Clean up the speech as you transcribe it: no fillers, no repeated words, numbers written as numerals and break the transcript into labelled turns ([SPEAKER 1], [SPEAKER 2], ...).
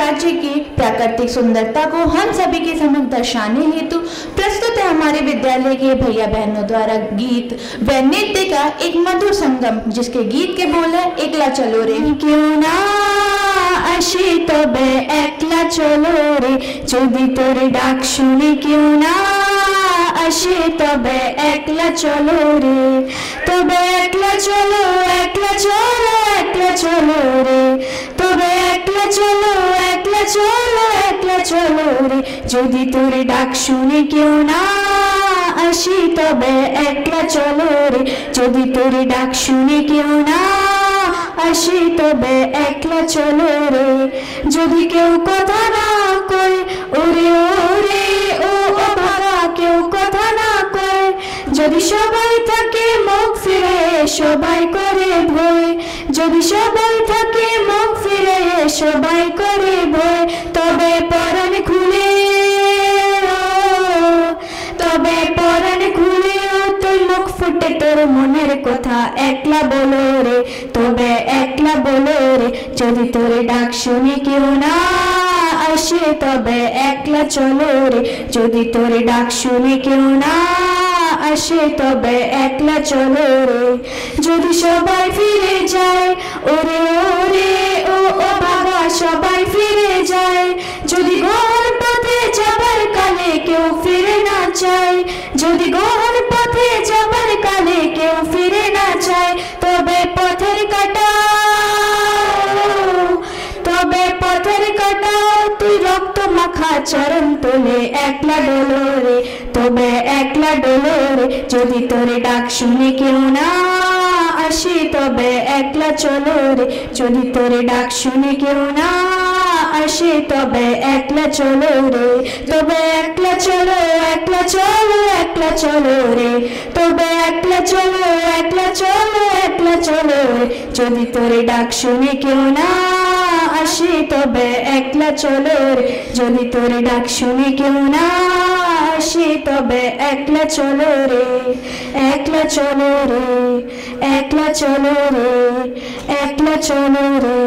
[SPEAKER 1] राज्य की प्राकृतिक सुंदरता को हम सभी के समक्ष दर्शाने हेतु प्रस्तुत है हमारे विद्यालय के भैया बहनों द्वारा गीत व नृत्य का एक मधुर संगम, जिसके गीत के बोल है एकला चलो रे क्यों ना আসি তবে একলা চলো রে যদি তোর ডাক শুনি কেউ না আসে তবে একলা চলো রে তবে একলা চলো একলা চলো একলা চলো রে তবে একলা চলো একলা চলো একলা চলো রে যদি তোর ডাক শুনি কেউ না আসি তবে একলা চলো রে যদি তোর ডাক শুনি কেউ না আসি তবে একলা চলো রে যদি কেউ কথা না কয় ওরে ওরে ও ভাগা কেউ কথা না কয় যদি সবাই থাকে মুখ ফিরে সবাই করে ভয় যদি সবাই থাকে মুখ ফিরে সবাই করে ভয় তবে পরাণ খুলে তবে পরাণ খুলে তোর মুখ ফুটে তোর মনের কথা একলা বলো রে তবে একলা বলো রে যদি তোর ডাক শুনি কেউ না আসে তবে একলা চলো রে যদি তোর ডাক শুনি কেউ না আসে তবে একলা চলো রে যদি সবাই ফিরে যায় ওরে ওরে ও বাবা সবাই ফিরে যায় যদি গহন পথে যাবার কালে কেউ ফিরে না চায় যদি গহন পথে যাবার কালে কেউ ফিরে না চায় তবে পথের কাটা তুই রক্ত মাখা চরণ তোলে একলা ডোলো রে তবে একলা ডোলো রে যদি তোরে ডাক শুনে কেউ না আসে তবে একলা চলো রে যদি তোরে ডাক শুনে কেউ না আসে তবে একলা চলো রে তবে একলা চলো একলা চলো একলা চলো রে তবে একলা চলো একলা চলো একলা চলো রে যদি তোরে ডাক শুনে কেউ না আসে তবে একলা চলো রে যদি তোরে ডাক শুনে কেউ না আসে তবে একলা চলো রে একলা চলো রে একলা চলো রে একলা চলো রে।